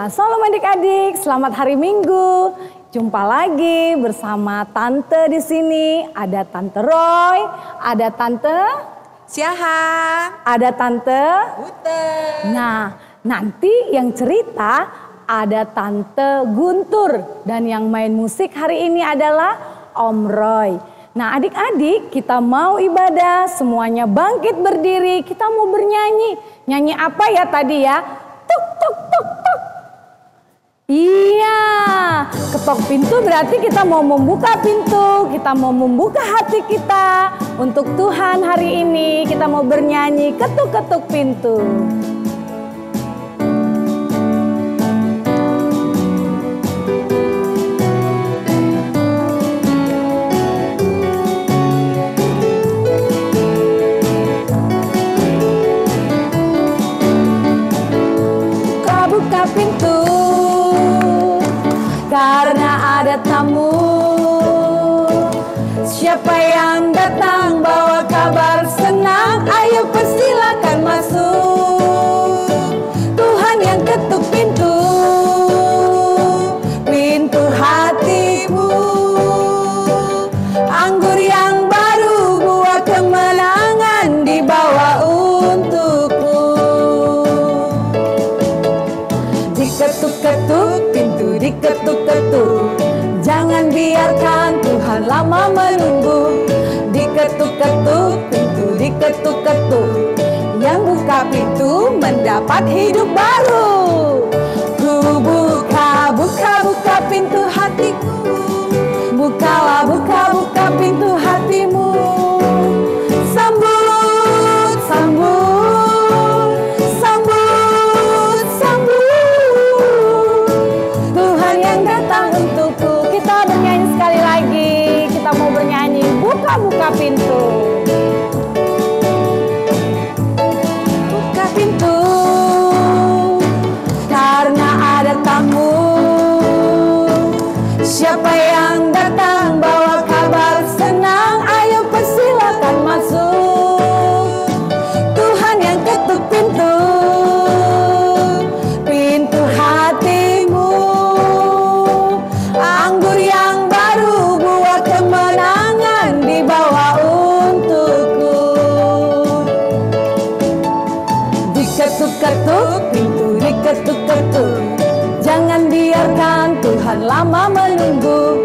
Ya, salam adik-adik, selamat hari Minggu. Jumpa lagi bersama Tante di sini. Ada Tante Roy, ada Tante Siahan, ada Tante Ute. Nah, nanti yang cerita ada Tante Guntur. Dan yang main musik hari ini adalah Om Roy. Nah, adik-adik, kita mau ibadah, semuanya bangkit berdiri, kita mau bernyanyi. Nyanyi apa ya tadi ya? Tuk tuk tuk tuk. Iya, ketok pintu berarti kita mau membuka pintu, kita mau membuka hati kita untuk Tuhan hari ini. Kita mau bernyanyi ketuk-ketuk pintu. Buka pintu karena ada tamu. Siapa yang datang bawa kabar senang, ayo persilakan masuk. Tuhan yang ketuk pintu, pintu hatimu. Anggur yang baru, buah kemenangan dibawa untukmu. Diketuk-ketuk pintu, diketuk-ketuk, jangan biarkan Tuhan lama menunggu. Diketuk-ketuk pintu, diketuk-ketuk, yang buka pintu mendapat hidup baru. Ku buka, buka, buka pintu hatiku. Bukalah, buka, buka pintu hatimu. Sambut, sambut, sambut, sambut Tuhan yang datang untukku. Kita bernyanyi sekali lagi. Kita mau bernyanyi buka-buka pintu. Buka pintu karena ada tamu. Siapa yang datang bawa kabar senang, ayo persilakan masuk. Tuhan yang ketuk pintu, pintu hatimu. Anggur yang baru, buah kemenangan dibawa untukku. Diketuk-ketuk pintu, diketuk-ketuk, jangan biarkan Tuhan lama menunggu.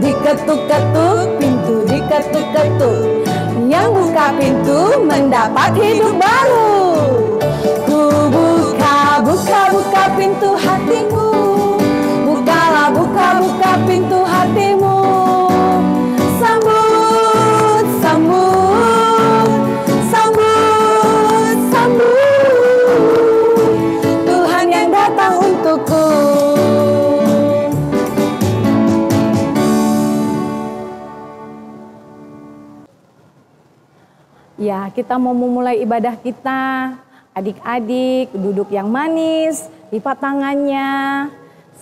Diketuk-ketuk pintu, diketuk-ketuk, yang buka pintu mendapat hidup baru. Ku buka, buka, buka pintu hatimu. Bukalah, buka, buka pintu hatimu. Sambut, sambut, sambut, sambut Tuhan yang datang untukku. Ya, kita mau memulai ibadah kita. Adik-adik, duduk yang manis, lipat tangannya.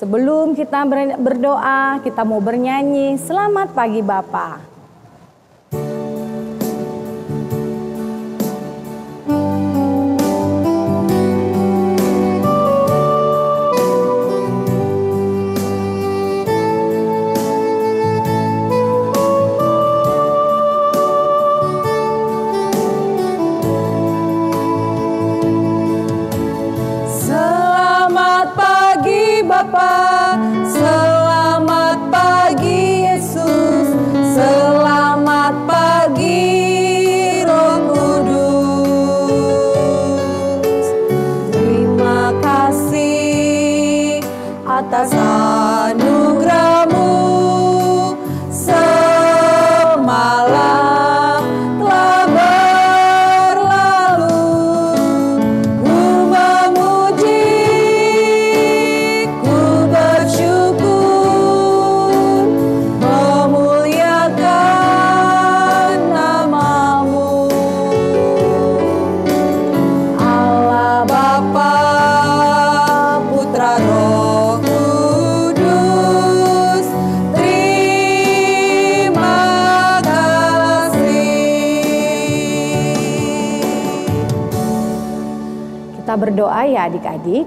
Sebelum kita berdoa, kita mau bernyanyi Selamat Pagi Bapa. Selamat pagi Bapa, selamat pagi Yesus, selamat pagi Roh Kudus. Terima kasih atas anugerah-Mu semalam telah berlalu. Ku memuji, ku bersyukur, memuliakan nama-Mu. Allah Bapa, Putra, Roh Kudus, terima kasih. Kita berdoa ya adik-adik.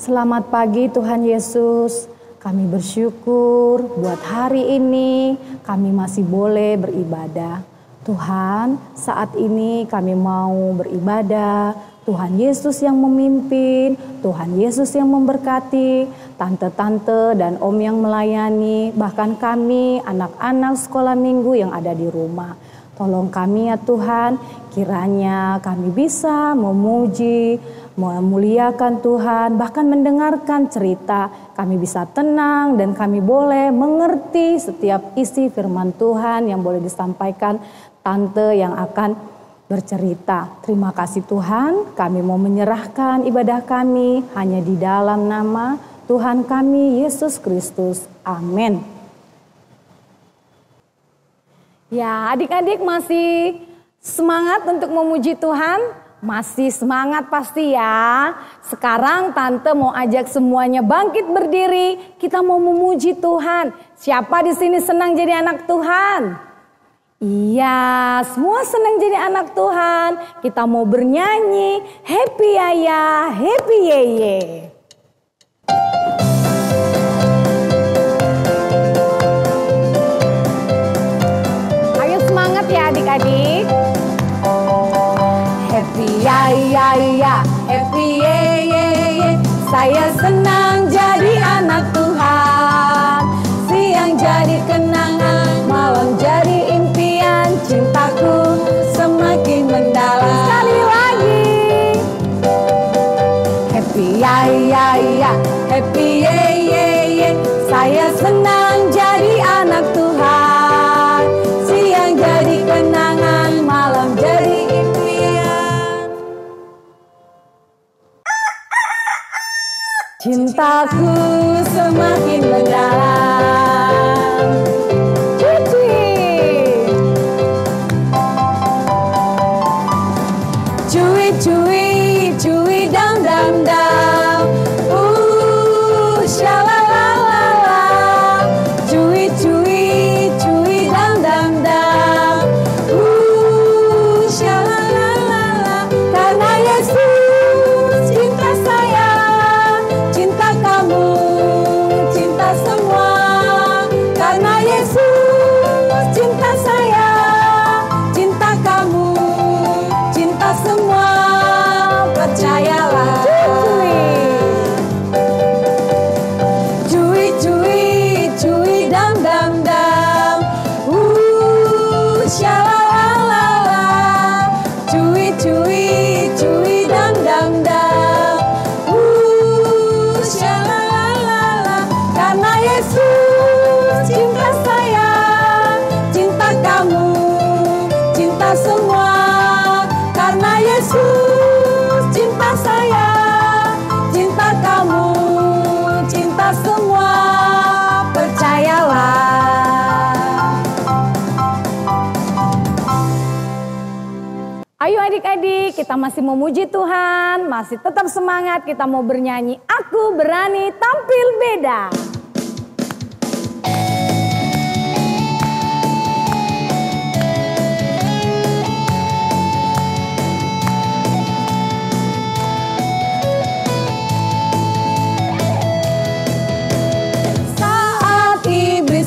Selamat pagi Tuhan Yesus. Kami bersyukur buat hari ini kami masih boleh beribadah. Tuhan, saat ini kami mau beribadah. Tuhan Yesus yang memimpin, Tuhan Yesus yang memberkati, tante-tante dan om yang melayani, bahkan kami anak-anak sekolah minggu yang ada di rumah. Tolong kami ya Tuhan, kiranya kami bisa memuji, memuliakan Tuhan, bahkan mendengarkan cerita. Kami bisa tenang dan kami boleh mengerti setiap isi firman Tuhan yang boleh disampaikan tante yang akan bercerita. Terima kasih Tuhan, kami mau menyerahkan ibadah kami hanya di dalam nama Tuhan kami Yesus Kristus. Amin. Ya, adik-adik masih semangat untuk memuji Tuhan? Masih semangat pasti ya. Sekarang tante mau ajak semuanya bangkit berdiri. Kita mau memuji Tuhan. Siapa di sini senang jadi anak Tuhan? Iya, semua senang jadi anak Tuhan. Kita mau bernyanyi happy ya, happy ye. Ayo semangat ya adik-adik. Happy ya, happy ye. Saya senang jadi anak Tuhan. Siang jadi kenangan, malam jadi impian, cintaku semakin mendalam. Sekali lagi. Happy ya, happy ye. Saya senang jadi anak Tuhan. Siang jadi kenangan, malam jadi impian. Cintaku semakin mendalam. Cuy, dam. Shalalala. Cuy, dam. Shalalala. Karena Yesus cinta saya, cinta kamu, cinta semua. Karena Yesus cinta saya, cinta kamu, cinta semua. Percayalah. Cuy, dam. Shalalala. Cuy, dam. Shalalala. Karena Yesus cinta saya, cinta kamu, cinta semua. Karena Yesus cinta saya, cinta kamu, cinta semua. Percayalah. Ayo adik-adik, kita masih memuji Tuhan, masih tetap semangat, kita mau bernyanyi Aku Berani Tampil Beda.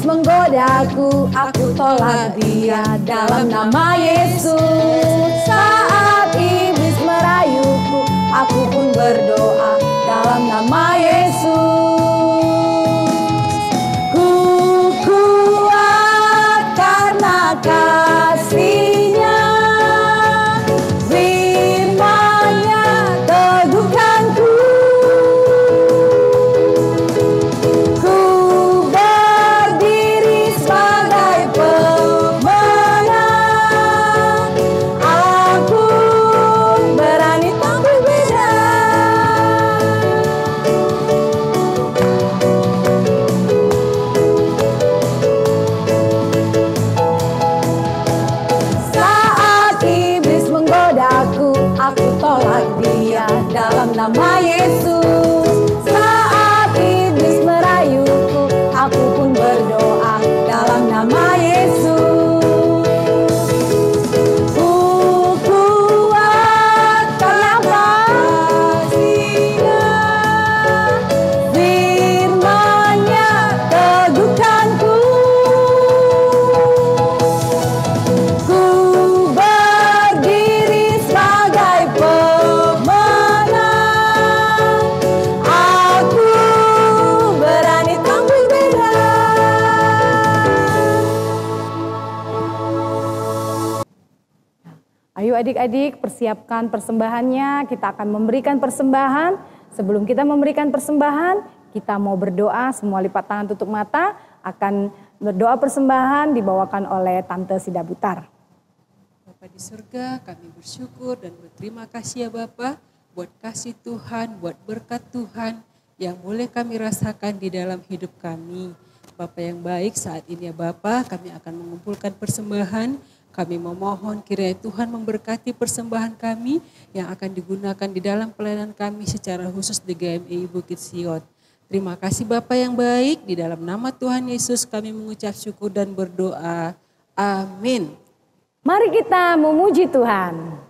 Menggodaku, aku tolak dia dalam nama Yesus. Saat iblis merayuku, aku pun berdoa dalam nama Yesus. Ku kuat karena kasih-Nya, firman-Nya teguhkanku. adik-adik persiapkan persembahannya, kita akan memberikan persembahan. Sebelum kita memberikan persembahan, kita mau berdoa, semua lipat tangan tutup mata, akan berdoa persembahan dibawakan oleh Tante Sida Butar. Bapa di surga, kami bersyukur dan berterima kasih ya Bapa, buat kasih Tuhan, buat berkat Tuhan yang boleh kami rasakan di dalam hidup kami. Bapa yang baik, saat ini ya Bapa, kami akan mengumpulkan persembahan. Kami memohon kiranya Tuhan memberkati persembahan kami yang akan digunakan di dalam pelayanan kami secara khusus di GMI Bukit Siot. Terima kasih Bapa yang baik, di dalam nama Tuhan Yesus kami mengucap syukur dan berdoa. Amin. Mari kita memuji Tuhan.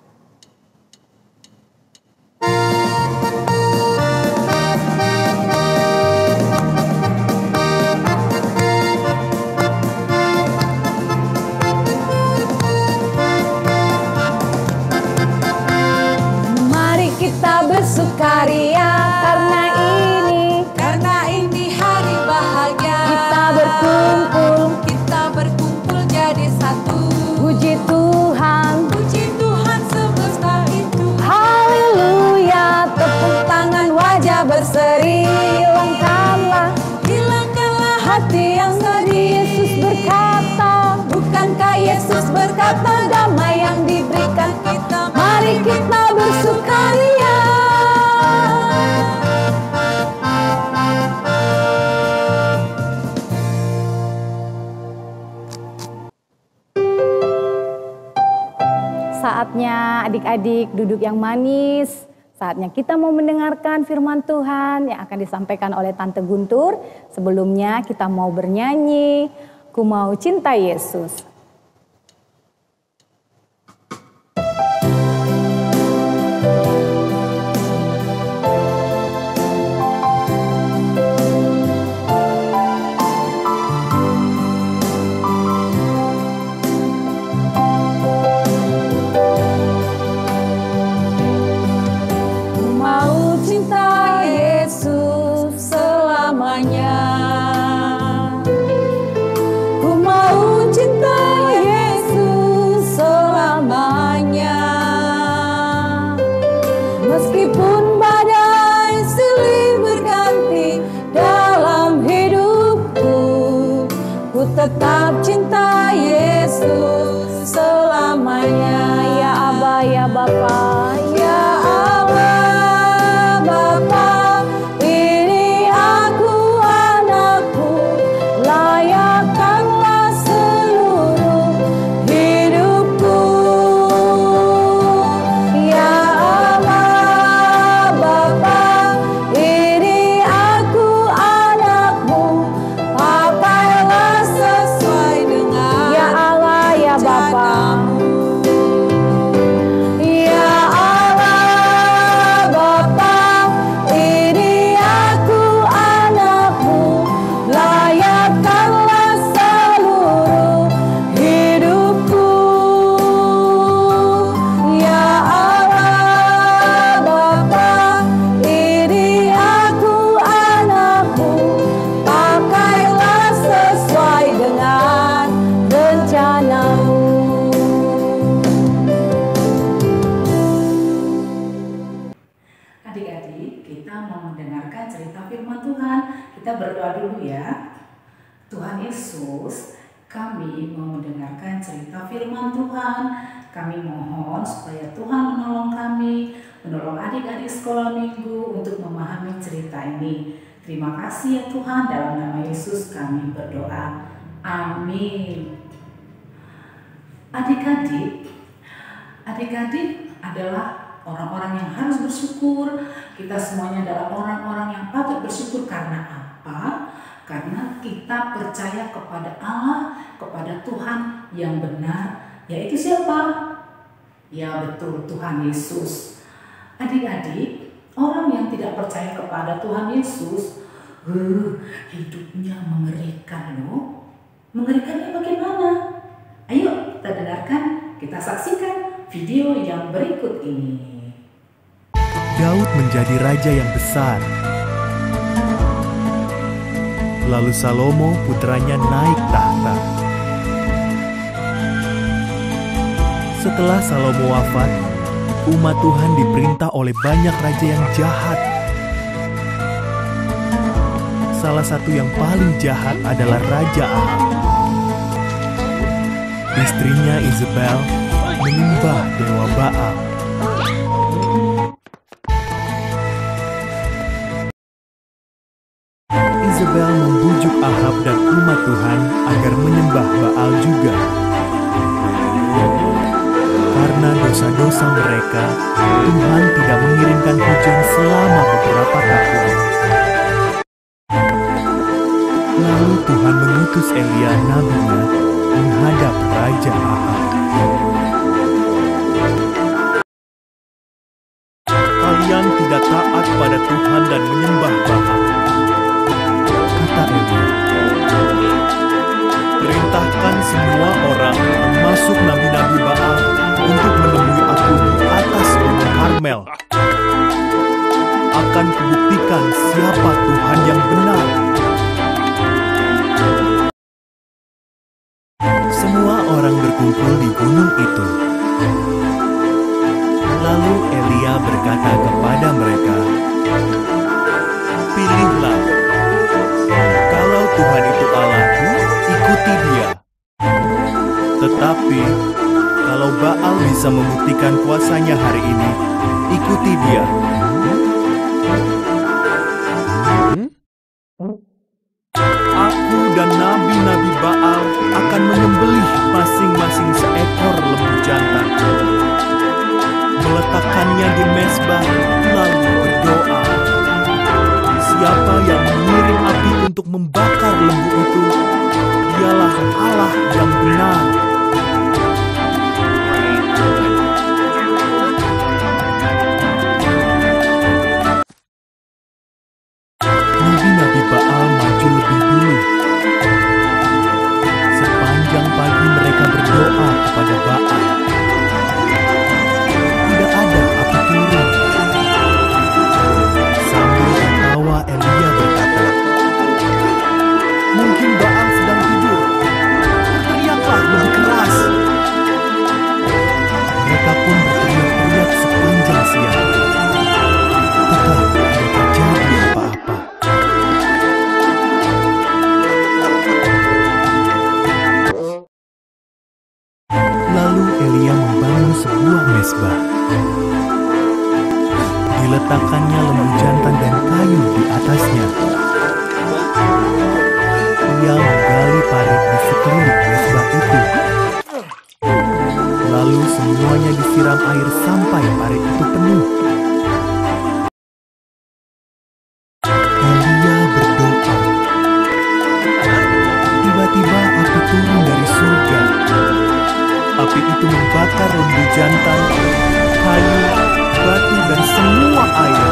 Kita bersukaria karena ini hari bahagia. Kita berkumpul jadi satu. Puji Tuhan semesta itu. Haleluya, Tepuk tangan, wajah berseri. Hilangkanlah hati yang sedih. Yesus berkata, Bukankah Yesus berkata damai yang diberikan kita? mari kita bersukaria. Saatnya adik-adik duduk yang manis. Saatnya kita mau mendengarkan firman Tuhan yang akan disampaikan oleh Tante Guntur. Sebelumnya kita mau bernyanyi, Ku Mau Cinta Yesus. Meskipun badai silih berganti dalam hidupku, ku tetap cinta Yesus selamanya. Ya Aba, ya Bapa, Ya Allah, Bapa, ini aku anakku, layakkanlah seluruh hidupku. Ya Allah, Bapa, ini aku anakmu, pakailah sesuai dengan ya Allah, ya Bapa. Ya Allah, Bapa, ini aku anakmu, layakkanlah seluruh hidupku. Ya Allah, Bapa, ini aku anakmu, pakailah sesuai dengan rencanamu. Adik-adik, kita mau mendengarkan cerita firman Tuhan. Kita berdoa dulu ya. Tuhan Yesus, kami mau mendengarkan cerita firman Tuhan. Kami mohon supaya Tuhan menolong kami, menolong adik-adik sekolah minggu untuk memahami cerita ini. Terima kasih ya Tuhan, dalam nama Yesus kami berdoa. Amin. Adik-adik adalah orang-orang yang harus bersyukur. Kita semuanya adalah orang-orang yang patut bersyukur. Karena apa? Karena kita percaya kepada Allah, kepada Tuhan yang benar. Yaitu siapa? Ya betul, Tuhan Yesus. Adik-adik, orang yang tidak percaya kepada Tuhan Yesus, hidupnya mengerikan loh. Mengerikannya bagaimana? Ayo kita dengarkan, kita saksikan video yang berikut ini. Daud menjadi raja yang besar. Lalu Salomo putranya naik tahta. Setelah Salomo wafat, umat Tuhan diperintah oleh banyak raja yang jahat. Salah satu yang paling jahat adalah Raja Ahab. Istrinya Isabel menyembah dewa Baal. Isabel membujuk Ahab dan umat Tuhan agar menyembah Baal juga. Karena dosa-dosa mereka, Tuhan tidak mengirimkan hujan selama beberapa tahun. Lalu Tuhan mengutus Elia nabinya menghadap Raja Ahab. Kalian tidak taat pada Tuhan dan menyembah Baal, kata Elia. Perintahkan semua orang, termasuk nabi-nabi Baal, untuk menemui aku di atas gunung Karmel. Akan kubuktikan siapa Tuhan yang benar. Semua orang berkumpul di gunung itu. Lalu Elia berkata kepada mereka, "Pilihlah. Kalau Tuhan itu Allahku, ikuti Dia. Tetapi kalau Baal bisa membuktikan kuasanya hari ini, ikuti dia." Aku dan nabi-nabi Baal akan menyembelih masing-masing seekor lembu jantan, meletakkannya di mezbah, lalu berdoa. Siapa yang mengirim api untuk membakar lembu itu, dialah Allah yang benar. Nabi-nabi Baal maju lebih dulu. Sepanjang pagi mereka berdoa kepada Baal. Tidak ada api turun. Sambil tertawa Elia berkata, "Mungkin Baal sedang tidur. Berteriaklah lebih keras." Mereka pun berteriak-teriak sepanjang siang. Tetap tidak terjadi apa-apa. Lalu Elia membangun sebuah mezbah. Diletakkannya lembu jantan dan kayu di atasnya. Ia menggali parit di sekeliling mezbah itu. Lalu semuanya disiram air sampai parit itu penuh. Elia berdoa. Tiba-tiba api turun dari surga. Api itu membakar lembu jantan, kayu, batu, dan semua air.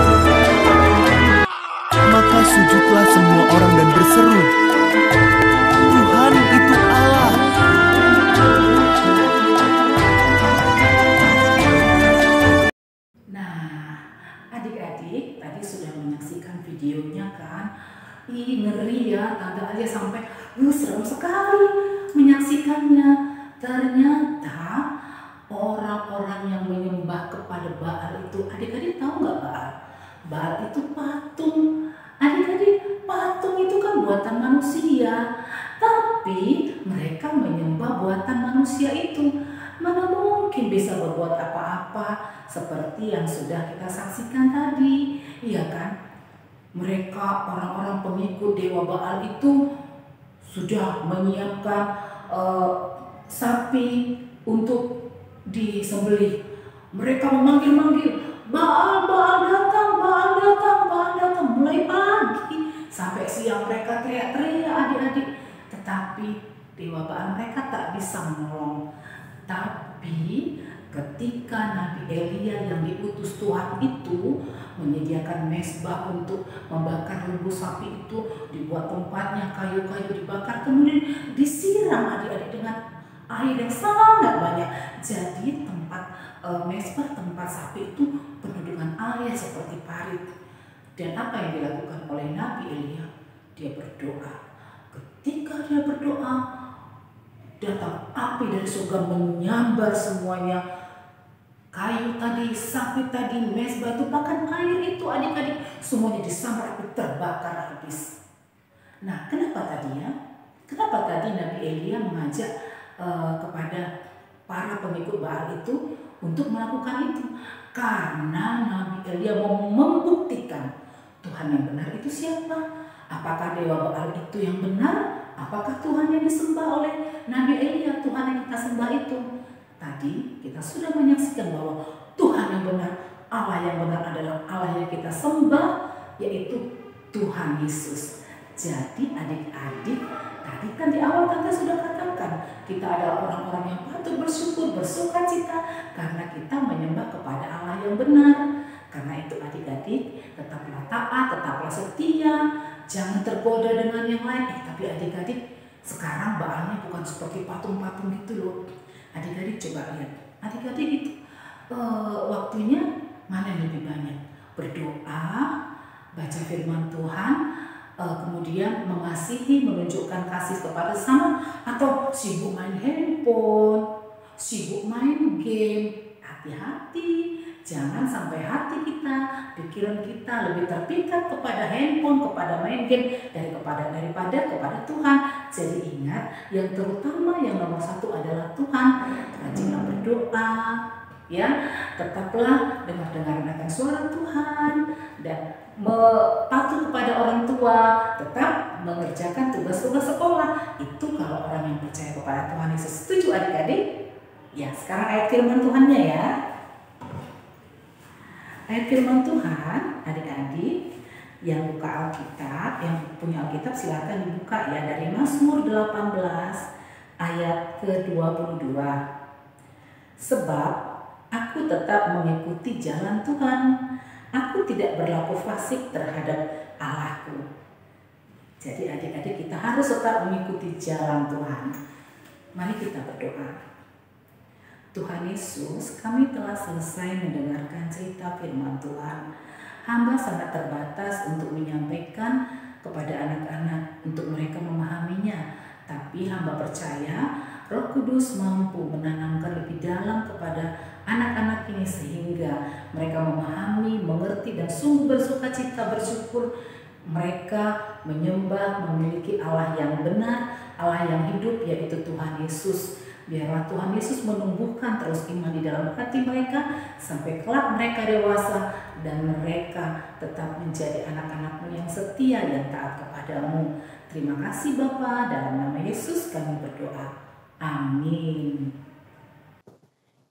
Maka sujudlah semua orang dan berseru, "Tuhan itu Allah." Nah, adik-adik tadi sudah menyaksikan videonya kan? Ih, ngeri ya, Tante Alia sampai serem sekali menyaksikannya. Ternyata orang-orang yang menyembah kepada Baal itu, adik-adik tahu nggak Baal? Baal itu patung. Adik-adik, patung itu kan buatan manusia. Tapi mereka menyembah buatan manusia itu. Mana mungkin bisa berbuat apa-apa seperti yang sudah kita saksikan tadi, iya kan? Mereka orang-orang pengikut dewa Baal itu sudah menyiapkan sapi untuk disembelih. Mereka memanggil-manggil, "Baal, Baal datang, Baal datang, Baal datang." Mulai pagi sampai siang mereka teriak-teriak adik-adik. Tetapi dewa Baal mereka tak bisa menolong. Tapi ketika Nabi Elia yang diutus Tuhan itu menyediakan mezbah untuk membakar lembu sapi itu, dibuat tempatnya, kayu-kayu dibakar, kemudian disiram adik-adik dengan air yang sangat banyak. Jadi tempat mezbah, tempat sapi itu penuh dengan air seperti parit. Dan apa yang dilakukan oleh Nabi Elia? Dia berdoa. Ketika dia berdoa, datang api dari surga menyambar semuanya. Kayu tadi, sapi tadi, mezbah itu, bahkan air itu adik-adik semuanya disambar api, terbakar habis. Nah, kenapa tadi ya? Kenapa tadi Nabi Elia mengajak kepada para pengikut Baal itu untuk melakukan itu? Karena Nabi Elia mau membuktikan Tuhan yang benar itu siapa? Apakah dewa Baal itu yang benar? Apakah Tuhan yang disembah oleh Nabi Elia, Tuhan yang kita sembah itu? Tadi kita sudah menyaksikan bahwa Tuhan yang benar, Allah yang benar adalah Allah yang kita sembah, yaitu Tuhan Yesus. Jadi adik-adik, tadi kan di awal tante sudah katakan, kita adalah orang-orang yang patut bersyukur, bersukacita karena kita menyembah kepada Allah yang benar. Karena itu adik-adik, tetaplah taat, tetaplah setia, jangan tergoda dengan yang lain. Tapi adik-adik, sekarang Baalnya bukan seperti patung-patung gitu loh. Adik-adik coba lihat, adik-adik itu waktunya mana yang lebih banyak? Berdoa, baca firman Tuhan, kemudian mengasihi, menunjukkan kasih kepada sesama, atau sibuk main handphone, sibuk main game. Hati-hati, jangan sampai hati kita, pikiran kita lebih terpikat kepada handphone, kepada main game daripada kepada Tuhan. Jadi ingat, yang terutama, yang nomor satu adalah Tuhan. Rajinlah berdoa, ya, tetaplah dengar akan suara Tuhan dan patuh kepada orang tua, tetap mengerjakan tugas-tugas sekolah. Itu kalau orang yang percaya kepada Tuhan Yesus. Setuju adik-adik? Ya, sekarang ayat firman Tuhannya ya. Ayat firman Tuhan, adik-adik yang buka Alkitab, yang punya Alkitab silakan dibuka ya, dari Mazmur 18 ayat ke-22. Sebab aku tetap mengikuti jalan Tuhan, aku tidak berlaku fasik terhadap Allahku. Jadi adik-adik kita harus tetap mengikuti jalan Tuhan. Mari kita berdoa. Tuhan Yesus, kami telah selesai mendengarkan cerita firman Tuhan. Hamba sangat terbatas untuk menyampaikan kepada anak-anak untuk mereka memahaminya. Tapi hamba percaya Roh Kudus mampu menanamkan lebih dalam kepada anak-anak ini sehingga mereka memahami, mengerti dan sungguh bersukacita bersyukur. Mereka menyembah, memiliki Allah yang benar, Allah yang hidup, yaitu Tuhan Yesus. Biarlah Tuhan Yesus menumbuhkan terus iman di dalam hati mereka sampai kelak mereka dewasa dan mereka tetap menjadi anak-anak-Mu yang setia, yang taat kepadamu. Terima kasih Bapa, dalam nama Yesus kami berdoa. Amin.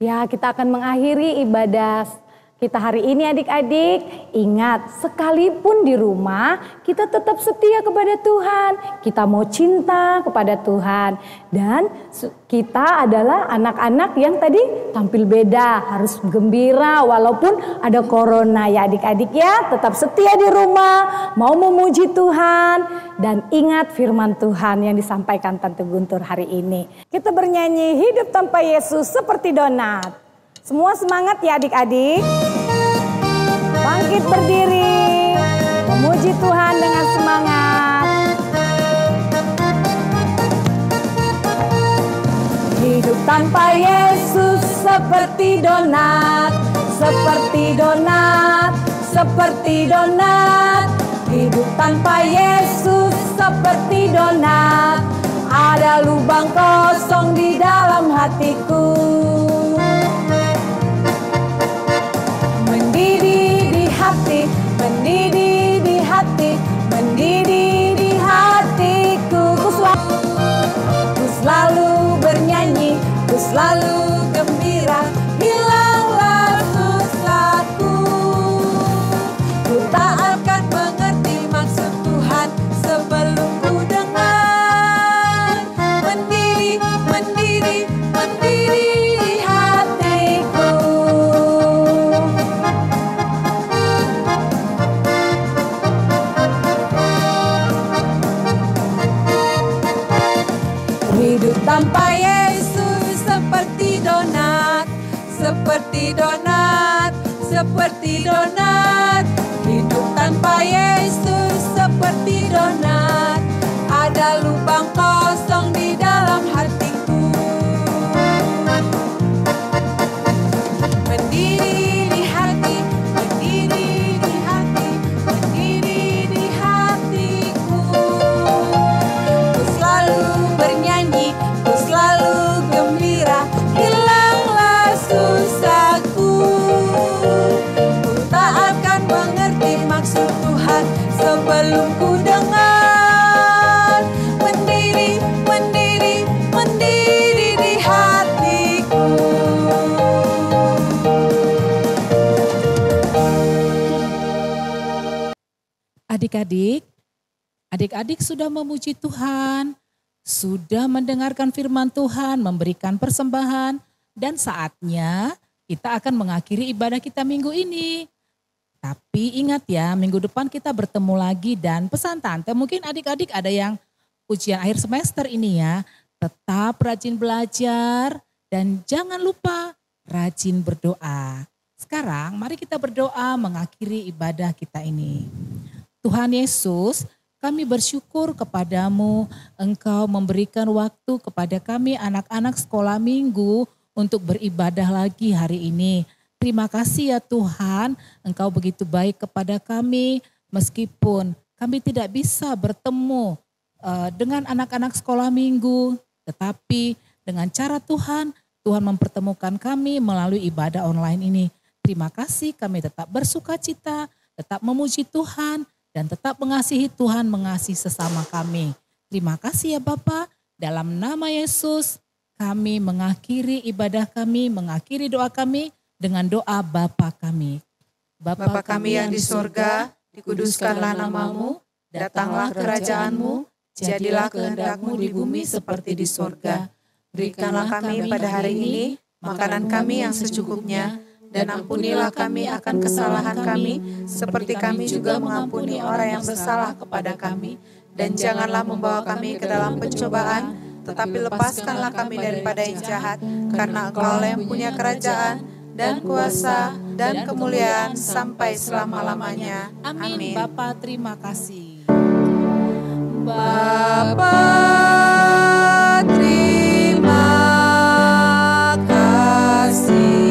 Ya, kita akan mengakhiri ibadah kita hari ini adik-adik. Ingat, sekalipun di rumah kita tetap setia kepada Tuhan. Kita mau cinta kepada Tuhan. Dan kita adalah anak-anak yang tadi tampil beda, harus gembira walaupun ada corona ya adik-adik ya. Tetap setia di rumah, mau memuji Tuhan. Dan ingat firman Tuhan yang disampaikan Tante Guntur hari ini. Kita bernyanyi hidup tanpa Yesus seperti donat. Semua semangat ya adik-adik. Bangkit berdiri, memuji Tuhan dengan semangat. Hidup tanpa Yesus seperti donat, seperti donat, seperti donat. Hidup tanpa Yesus seperti donat. Ada lubang kosong di dalam hatiku. Mendidih di hati, mendidih di hati, mendidih di hatiku. Ku selalu bernyanyi, ku selalu gembira. Hilanglah susahku. Ku tak akan mengerti maksud Tuhan sebelum ku dengar. Mendidih, mendidih, mendidih di hatiku. Hidup tanpa Yesus seperti donat, seperti donat, seperti donat. Hidup tanpa Yesus seperti donat. Ada lubang kosong di dalam hatiku. Adik-adik sudah memuji Tuhan, sudah mendengarkan firman Tuhan, memberikan persembahan, dan saatnya kita akan mengakhiri ibadah kita minggu ini. Tapi ingat ya, minggu depan kita bertemu lagi, dan pesan tante mungkin adik-adik ada yang ujian akhir semester ini ya, tetap rajin belajar dan jangan lupa rajin berdoa. Sekarang mari kita berdoa mengakhiri ibadah kita ini. Tuhan Yesus, kami bersyukur kepadamu, Engkau memberikan waktu kepada kami anak-anak sekolah minggu untuk beribadah lagi hari ini. Terima kasih ya Tuhan, Engkau begitu baik kepada kami meskipun kami tidak bisa bertemu dengan anak-anak sekolah minggu. Tetapi dengan cara Tuhan mempertemukan kami melalui ibadah online ini. Terima kasih, kami tetap bersuka cita, tetap memuji Tuhan, dan tetap mengasihi Tuhan, mengasihi sesama kami. Terima kasih ya Bapa, dalam nama Yesus kami mengakhiri ibadah kami, mengakhiri doa kami dengan doa Bapa kami. Bapa kami yang di sorga, dikuduskanlah namamu, datanglah kerajaanmu, jadilah kehendak-Mu di bumi seperti di sorga. Berikanlah kami pada hari ini makanan kami yang secukupnya, dan ampunilah kami akan kesalahan kami, seperti kami juga mengampuni orang yang bersalah kepada kami. Dan janganlah membawa kami ke dalam pencobaan, tetapi lepaskanlah kami daripada yang jahat, karena Engkau yang punya kerajaan, dan kuasa, dan kemuliaan sampai selama-lamanya. Amin. Bapa, terima kasih. Bapa, terima kasih.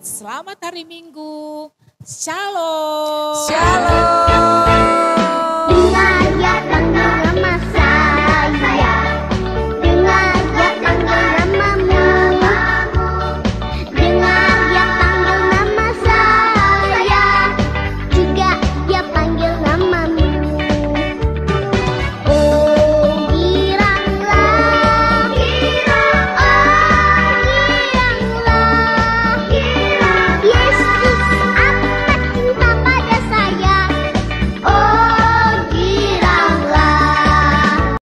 Selamat hari Minggu. Shalom. Shalom.